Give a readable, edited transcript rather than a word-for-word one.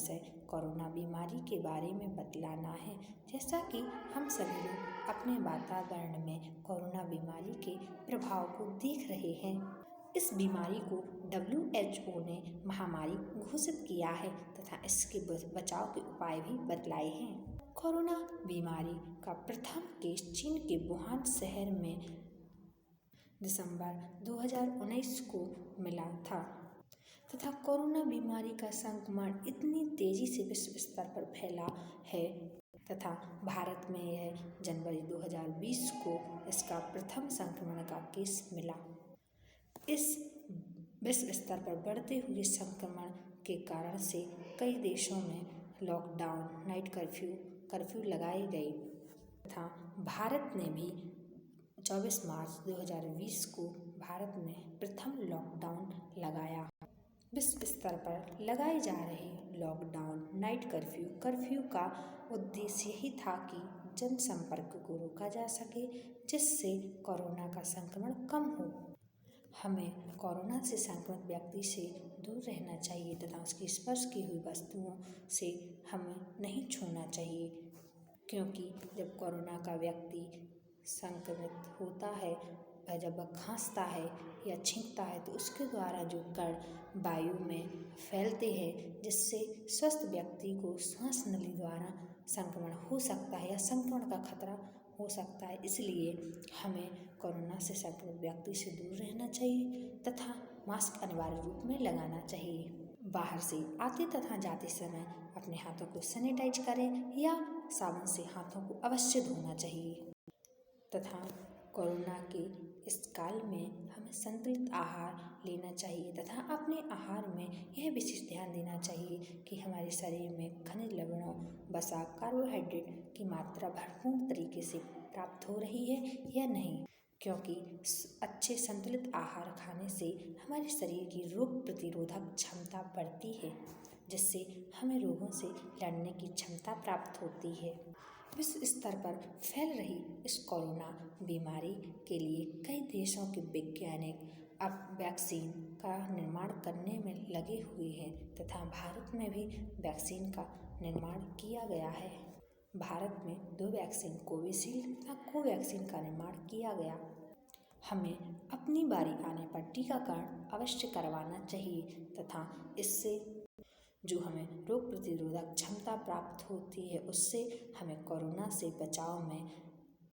विषय कोरोना बीमारी के बारे में बतलाना है। जैसा कि हम सभी लोग अपने वातावरण में कोरोना बीमारी के प्रभाव को देख रहे हैं। इस बीमारी को WHO ने महामारी घोषित किया है तथा इसके बचाव के उपाय भी बतलाए हैं। कोरोना बीमारी का प्रथम केस चीन के वुहान शहर में दिसंबर 2019 को मिला था तथा कोरोना बीमारी का संक्रमण इतनी तेजी से विश्व स्तर पर फैला है तथा भारत में यह जनवरी 2020 को इसका प्रथम संक्रमण का केस मिला। इस विश्व स्तर पर बढ़ते हुए संक्रमण के कारण से कई देशों में लॉकडाउन, नाइट कर्फ्यू लगाए गए तथा भारत ने भी 24 मार्च 2020 को भारत में प्रथम लॉकडाउन लगाया। विश्व स्तर पर लगाए जा रहे लॉकडाउन, नाइट कर्फ्यू का उद्देश्य यही था कि जनसंपर्क को रोका जा सके, जिससे कोरोना का संक्रमण कम हो। हमें कोरोना से संक्रमित व्यक्ति से दूर रहना चाहिए तथा उसकी स्पर्श की हुई वस्तुओं से हमें नहीं छूना चाहिए, क्योंकि जब कोरोना का व्यक्ति संक्रमित होता है, जब वह खांसता है या छींकता है तो उसके द्वारा जो कण वायु में फैलते हैं, जिससे स्वस्थ व्यक्ति को श्वास नली द्वारा संक्रमण हो सकता है या संक्रमण का खतरा हो सकता है। इसलिए हमें कोरोना से संक्रमित व्यक्ति से दूर रहना चाहिए तथा मास्क अनिवार्य रूप में लगाना चाहिए। बाहर से आते तथा जाते समय अपने हाथों को सैनिटाइज करें या साबुन से हाथों को अवश्य धोना चाहिए तथा कोरोना के इस काल में हमें संतुलित आहार लेना चाहिए तथा अपने आहार में यह विशेष ध्यान देना चाहिए कि हमारे शरीर में खनिज लवणों, वसा, कार्बोहाइड्रेट की मात्रा भरपूर तरीके से प्राप्त हो रही है या नहीं, क्योंकि अच्छे संतुलित आहार खाने से हमारे शरीर की रोग प्रतिरोधक क्षमता बढ़ती है, जिससे हमें रोगों से लड़ने की क्षमता प्राप्त होती है। विश्व स्तर पर फैल रही इस कोरोना बीमारी के लिए कई देशों के वैज्ञानिक अब वैक्सीन का निर्माण करने में लगे हुए हैं तथा भारत में भी वैक्सीन का निर्माण किया गया है। भारत में 2 वैक्सीन कोविशील्ड तथा कोवैक्सीन का निर्माण किया गया। हमें अपनी बारी आने पर टीकाकरण अवश्य करवाना चाहिए तथा इससे जो हमें रोग प्रतिरोधक क्षमता प्राप्त होती है, उससे हमें कोरोना से बचाव में